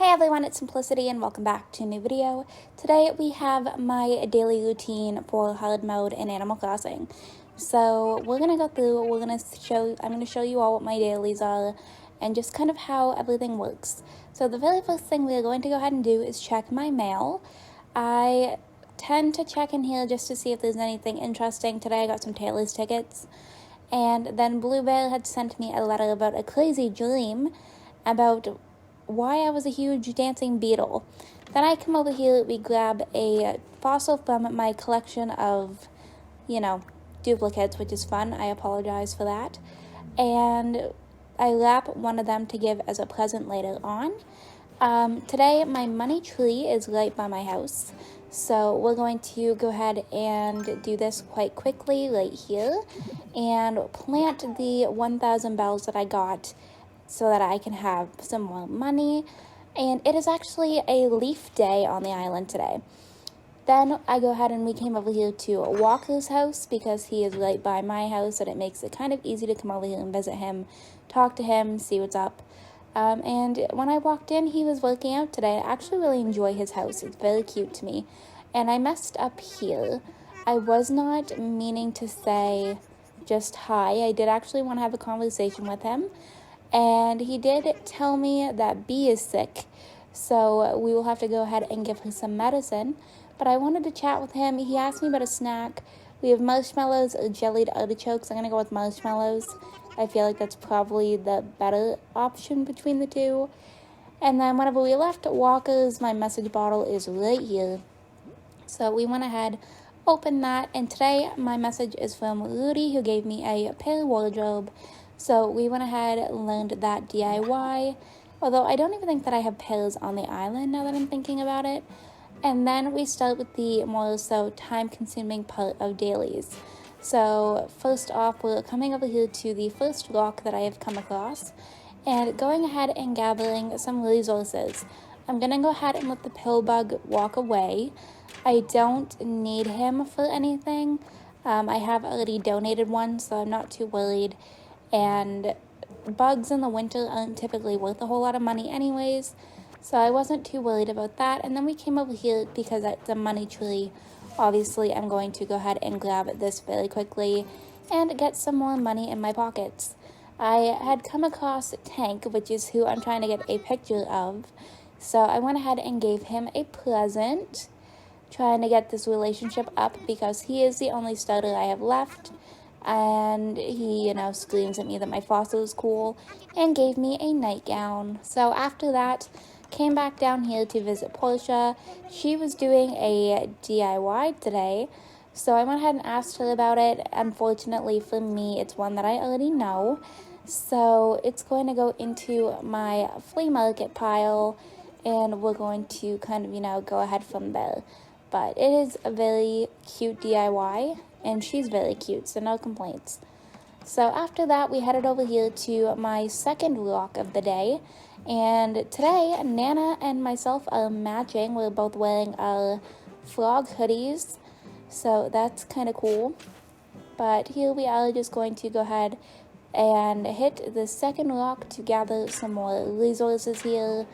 Hey everyone, it's Simplicity and welcome back to a new video. Today we have my daily routine for hard mode in Animal Crossing. So I'm gonna show you all what my dailies are and just kind of how everything works. So the very first thing we are going to go ahead and do is check my mail. I tend to check in here just to see if there's anything interesting. Today I got some Taylor's tickets, and then Bluebell had sent me a letter about a crazy dream about why I was a huge dancing beetle. Then I come over here, we grab a fossil from my collection of, duplicates, which is fun. I apologize for that. And I wrap one of them to give as a present later on. Today, my money tree is right by my house. So we're going to go ahead and do this quite quickly right here and plant the 1,000 bells that I got so that I can have some more money. And it is actually a leaf day on the island today. Then I go ahead and we came over here to Walker's house because he is right by my house, and it makes it kind of easy to come over here and visit him, talk to him, see what's up. And when I walked in, he was working out today. I actually really enjoy his house. It's very cute to me. And I messed up here. I was not meaning to say just hi. I did actually want to have a conversation with him. And he did tell me that Bee is sick, so we will have to go ahead and give her some medicine. But I wanted to chat with him. He asked me about a snack. We have marshmallows or jellied artichokes. I'm going to go with marshmallows. I feel like that's probably the better option between the two. And then whenever we left Walker's, my message bottle is right here. So we went ahead, opened that, and today my message is from Rudy, who gave me a pair wardrobe. So we went ahead and learned that DIY, although I don't even think that I have pairs on the island now that I'm thinking about it. And then we start with the more so time-consuming part of dailies. So first off, we're coming over here to the first rock that I have come across and going ahead and gathering some resources. I'm going to go ahead and let the pill bug walk away. I don't need him for anything. I have already donated one, so I'm not too worried. And bugs in the winter aren't typically worth a whole lot of money anyways, so I wasn't too worried about that. And then we came over here because it's a money tree. Obviously, I'm going to go ahead and grab this very quickly and get some more money in my pockets. I had come across Tank, which is who I'm trying to get a picture of, so I went ahead and gave him a present, trying to get this relationship up because he is the only starter I have left. And he, screams at me that my fossil is cool and gave me a nightgown. So after that, came back down here to visit Portia. She was doing a DIY today, so I went ahead and asked her about it. Unfortunately for me, it's one that I already know, so it's going to go into my flea market pile, and we're going to kind of, go ahead from there. But it is a very cute DIY, and she's very cute, so no complaints. So after that, we headed over here to my second rock of the day, and today, Nana and myself are matching. We're both wearing our frog hoodies, so that's kind of cool. But here we are just going to go ahead and hit the second rock to gather some more resources here,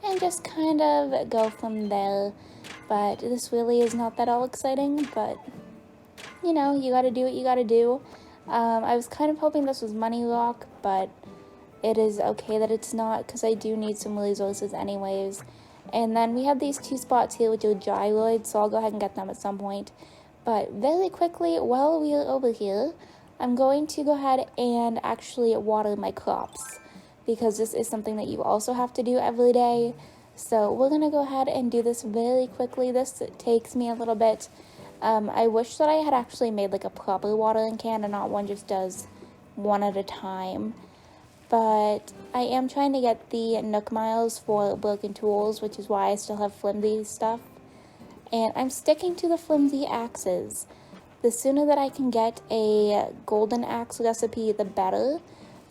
and just kind of go from there. But this really is not that all exciting, but you gotta do what you gotta do. I was kind of hoping this was money rock, but it is okay that it's not, because I do need some resources anyways. And then we have these two spots here which are gyroids, so I'll go ahead and get them at some point. But very quickly, while we are over here, I'm going to go ahead and actually water my crops, because this is something that you also have to do every day. So we're going to go ahead and do this very quickly. This takes me a little bit. I wish that I had actually made like a proper watering can and not one just does one at a time. But I am trying to get the Nook Miles for broken tools, which is why I still have flimsy stuff. And I'm sticking to the flimsy axes. The sooner that I can get a golden axe recipe, the better.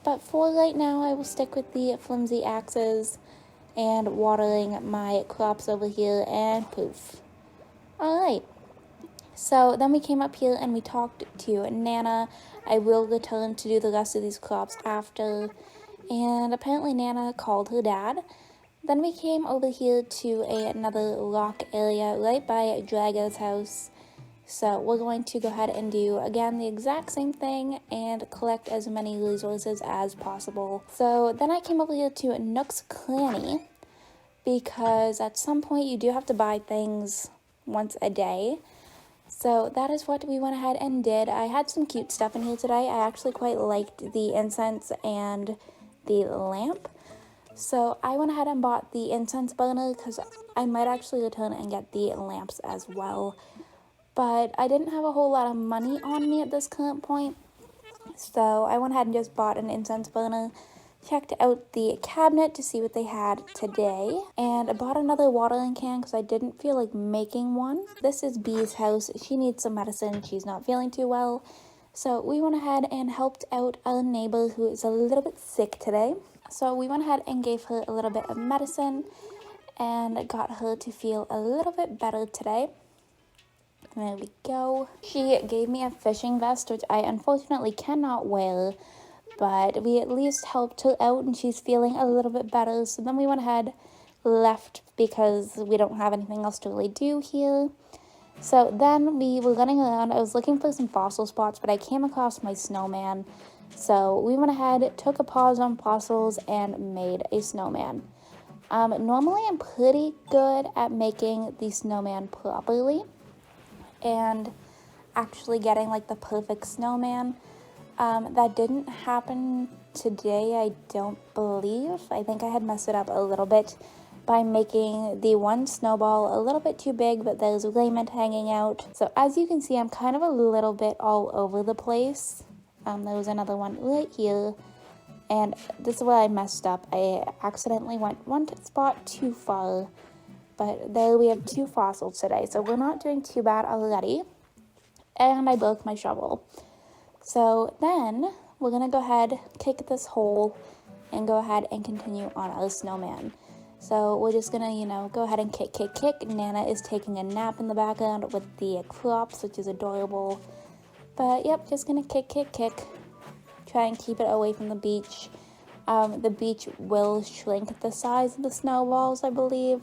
But for right now, I will stick with the flimsy axes and watering my crops over here, and poof. Alright. So then we came up here and we talked to Nana. I will return to do the rest of these crops after. And apparently Nana called her dad. Then we came over here to another lock area right by Drago's house. So we're going to go ahead and do, again, the exact same thing and collect as many resources as possible. So then I came over here to Nook's Cranny, because at some point you do have to buy things once a day. So that is what we went ahead and did. I had some cute stuff in here today. I actually quite liked the incense and the lamp. So I went ahead and bought the incense burner because I might actually return and get the lamps as well. But I didn't have a whole lot of money on me at this current point. So I went ahead and just bought an incense burner, checked out the cabinet to see what they had today, and I bought another watering can because I didn't feel like making one. This is Bee's house. She needs some medicine. She's not feeling too well. So we went ahead and helped out our neighbor who is a little bit sick today. So we went ahead and gave her a little bit of medicine and got her to feel a little bit better today. There we go. She gave me a fishing vest, which I unfortunately cannot wear, but we at least helped her out and she's feeling a little bit better. So then we went ahead, left because we don't have anything else to really do here. So then we were running around. I was looking for some fossil spots, but I came across my snowman. So we went ahead, took a pause on fossils, and made a snowman. Normally I'm pretty good at making the snowman properly and actually getting like the perfect snowman. That didn't happen today, I don't believe. I think I had messed it up a little bit by making the one snowball a little bit too big, but there's raiment hanging out. So as you can see, I'm kind of a little bit all over the place. There was another one right here, and this is where I messed up. I accidentally went one spot too far, but there we have 2 fossils today, so we're not doing too bad already. And I broke my shovel. So then we're gonna go ahead, kick this hole, and go ahead and continue on our snowman. So we're just gonna, go ahead and kick. Nana is taking a nap in the background with the crops, which is adorable. But yep, just gonna kick. Try and keep it away from the beach. The beach will shrink the size of the snowballs, I believe,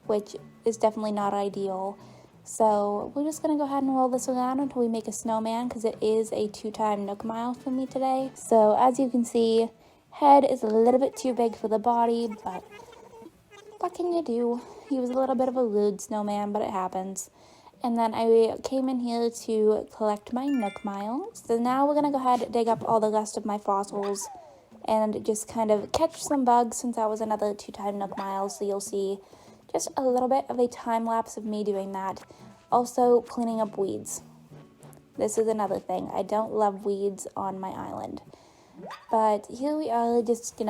which is definitely not ideal. So we're just gonna go ahead and roll this around until we make a snowman, because it is a 2-time Nook Mile for me today. So as you can see, head is a little bit too big for the body, but what can you do? He was a little bit of a rude snowman, but it happens. And then I came in here to collect my Nook Miles. So now we're going to go ahead and dig up all the rest of my fossils and just kind of catch some bugs, since that was another 2-time Nook Mile. So you'll see just a little bit of a time lapse of me doing that. Also cleaning up weeds. This is another thing. I don't love weeds on my island. But here we are, just, doing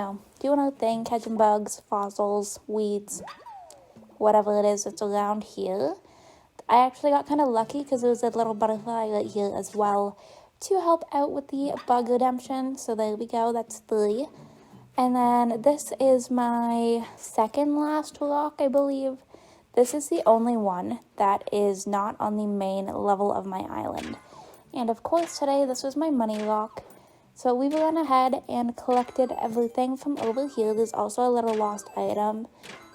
our thing, catching bugs, fossils, weeds, whatever it is that's around here. I actually got kind of lucky because there was a little butterfly right here as well to help out with the bug redemption. So there we go, that's 3. And then this is my second last lock, I believe. This is the only one that is not on the main level of my island. And of course today this was my money lock. So we went ahead and collected everything from over here. There's also a little lost item,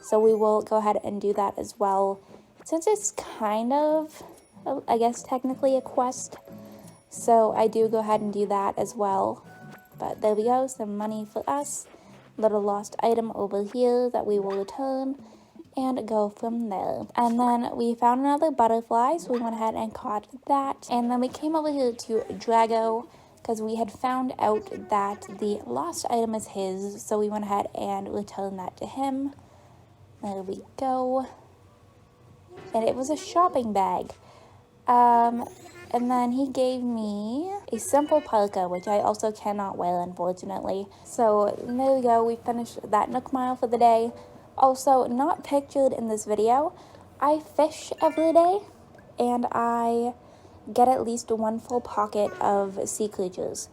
so we will go ahead and do that as well. Since it's kind of, I guess, technically a quest, so I do go ahead and do that as well. But there we go, some money for us. Little lost item over here that we will return and go from there. And then we found another butterfly, so we went ahead and caught that. And then we came over here to Drago because we had found out that the lost item is his, so we went ahead and returned that to him. There we go. And it was a shopping bag. And then he gave me a simple parka, which I also cannot wear, unfortunately. So there we go, we finished that Nook Mile for the day. Also, not pictured in this video, I fish every day, and I get at least 1 full pocket of sea creatures.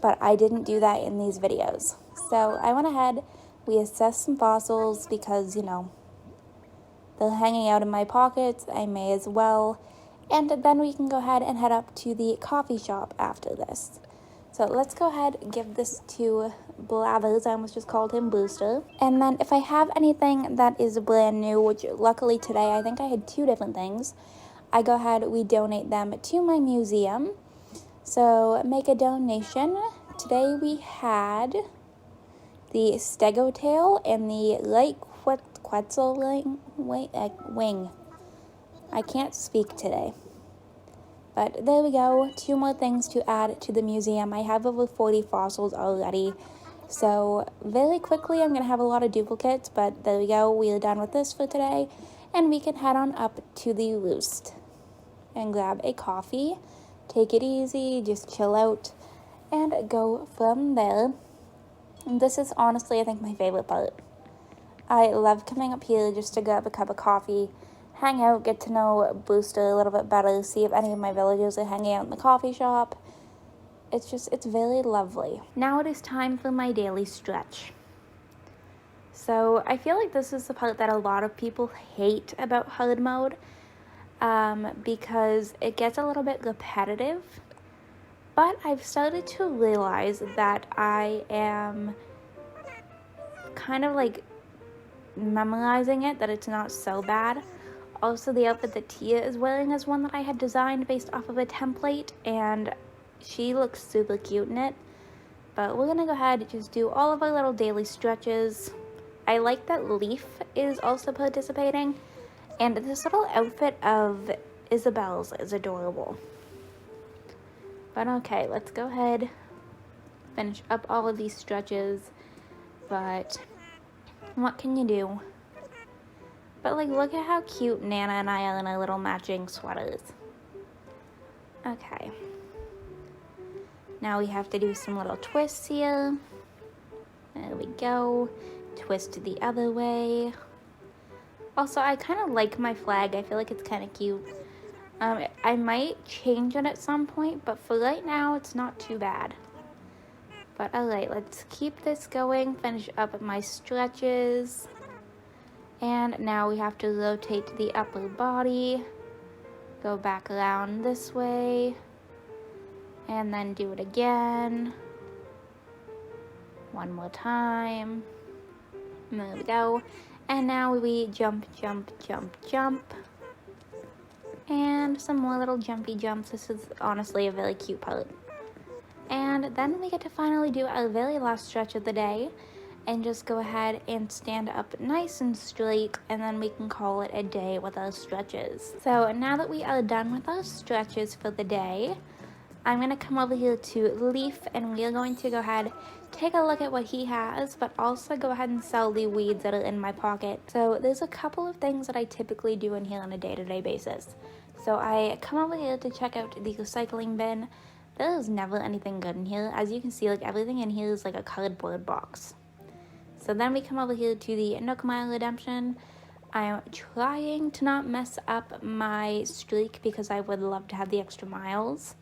But I didn't do that in these videos. So I went ahead, we assessed some fossils because, they're hanging out in my pockets, I may as well. And then we can go ahead and head up to the coffee shop after this. So let's go ahead and give this to Blathers. I almost just called him Booster. And then if I have anything that is brand new, which luckily today I think I had 2 different things, I go ahead, we donate them to my museum. So make a donation. Today we had the stego tail and the light quetzal wing. I can't speak today. But there we go, 2 more things to add to the museum. I have over 40 fossils already. So very quickly I'm going to have a lot of duplicates, but there we go. We are done with this for today. And we can head on up to the roost and grab a coffee. Take it easy, just chill out, and go from there. And this is honestly, I think, my favorite part. I love coming up here just to grab a cup of coffee, hang out, get to know Booster a little bit better, see if any of my villagers are hanging out in the coffee shop. It's very lovely. Now it is time for my daily stretch. So I feel like this is the part that a lot of people hate about hard mode, because it gets a little bit repetitive. But I've started to realize that I am kind of like memorizing it, that it's not so bad. Also, the outfit that Tia is wearing is one that I had designed based off of a template, and she looks super cute in it. But we're gonna go ahead and just do all of our little daily stretches. I like that Leaf is also participating, and this little outfit of Isabel's is adorable. But okay, let's go ahead, finish up all of these stretches. But what can you do? But like, look at how cute Nana and I are in our little matching sweaters. Okay. Now we have to do some little twists here. There we go. Twist the other way. Also, I kind of like my flag. I feel like it's kind of cute. I might change it at some point, but for right now, it's not too bad. But alright, let's keep this going. Finish up my stretches. And now we have to rotate the upper body. Go back around this way. And then do it again. One more time. There we go. And now we jump, jump, jump, jump. And some more little jumpy jumps. This is honestly a very cute part. And then we get to finally do our very last stretch of the day. And just go ahead and stand up nice and straight. And then we can call it a day with our stretches. So now that we are done with our stretches for the day, I'm going to come over here to Leaf, and we're going to go ahead, take a look at what he has, but also go ahead and sell the weeds that are in my pocket. So there's a couple of things that I typically do in here on a day-to-day basis. So I come over here to check out the recycling bin. There is never anything good in here. As you can see, like, everything in here is like a cardboard box. So then we come over here to the Nook Mile Redemption. I'm trying to not mess up my streak because I would love to have the extra miles.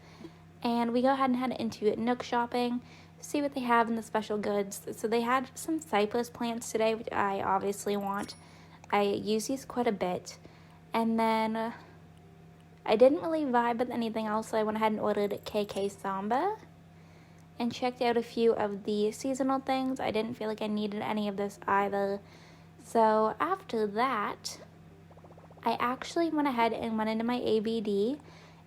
And we go ahead and head into Nook shopping, see what they have in the special goods. So they had some cypress plants today, which I obviously want. I use these quite a bit. And then I didn't really vibe with anything else, so I went ahead and ordered KK Samba. And checked out a few of the seasonal things. I didn't feel like I needed any of this either. So after that, I actually went ahead and went into my ABD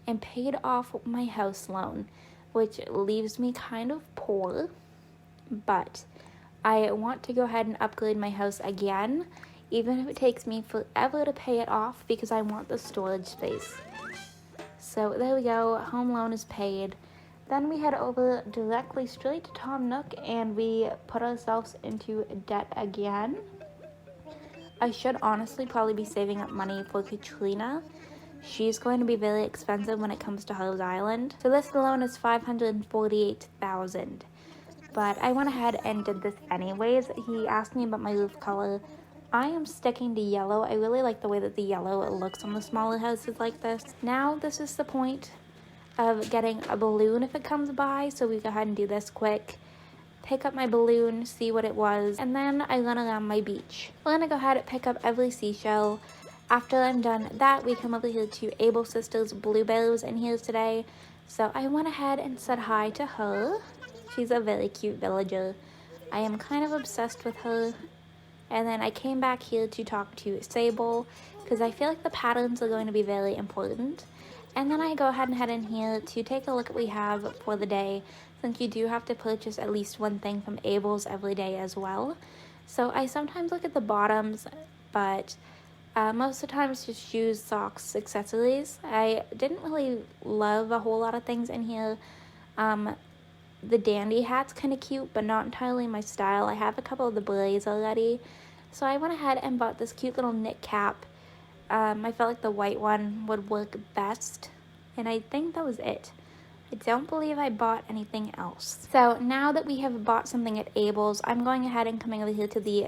and paid off my house loan, which leaves me kind of poor, but I want to go ahead and upgrade my house again, even if it takes me forever to pay it off, because I want the storage space. So there we go, home loan is paid. Then we head over directly straight to Tom Nook, and we put ourselves into debt again. I should honestly probably be saving up money for Katrina. She's going to be very expensive when it comes to Hell's Island. So this loan is $548,000. But I went ahead and did this anyways. He asked me about my roof color. I am sticking to yellow. I really like the way that the yellow looks on the smaller houses like this. Now this is the point of getting a balloon if it comes by. So we go ahead and do this quick. Pick up my balloon, see what it was, and then I run around my beach. We're gonna go ahead and pick up every seashell. After I'm done that, we come over here to Able Sisters. Bluebell was in here today, so I went ahead and said hi to her. She's a very cute villager. I am kind of obsessed with her. And then I came back here to talk to Sable because I feel like the patterns are going to be very important. And then I go ahead and head in here to take a look at what we have for the day, since you do have to purchase at least one thing from Abel's every day as well. So I sometimes look at the bottoms, but most of the time it's just shoes, socks, accessories. I didn't really love a whole lot of things in here. The dandy hat's kind of cute, but not entirely my style. I have a couple of the berets already. So I went ahead and bought this cute little knit cap. I felt like the white one would work best, and I think that was it. I don't believe I bought anything else. So now that we have bought something at Abel's, I'm going ahead and coming over here to the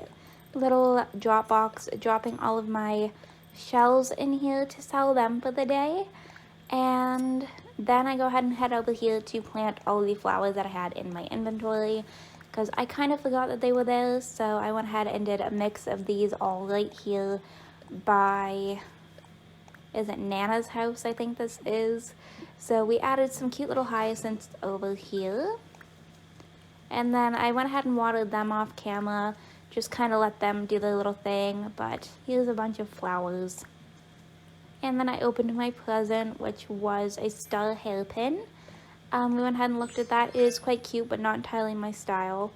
little drop box, dropping all of my shells in here to sell them for the day. And then I go ahead and head over here to plant all of the flowers that I had in my inventory, because I kind of forgot that they were there. So I went ahead and did a mix of these all right here by, is it Nana's house, I think this is. So we added some cute little hyacinths over here. And then I went ahead and watered them off camera, just kind of let them do their little thing. But here's a bunch of flowers. And then I opened my present, which was a star hairpin. We went ahead and looked at that. It is quite cute, but not entirely my style.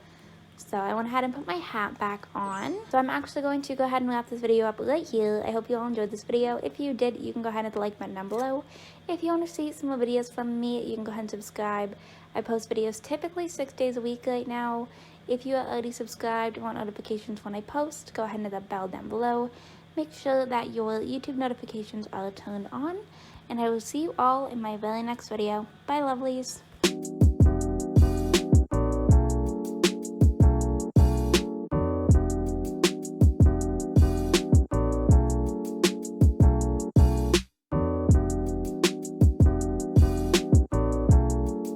So I went ahead and put my hat back on. So I'm actually going to go ahead and wrap this video up right here. I hope you all enjoyed this video. If you did, you can go ahead and hit the like button down below. If you want to see some more videos from me, you can go ahead and subscribe. I post videos typically 6 days a week right now. If you are already subscribed and want notifications when I post, go ahead and hit the bell down below. Make sure that your YouTube notifications are turned on. And I will see you all in my very next video. Bye, lovelies.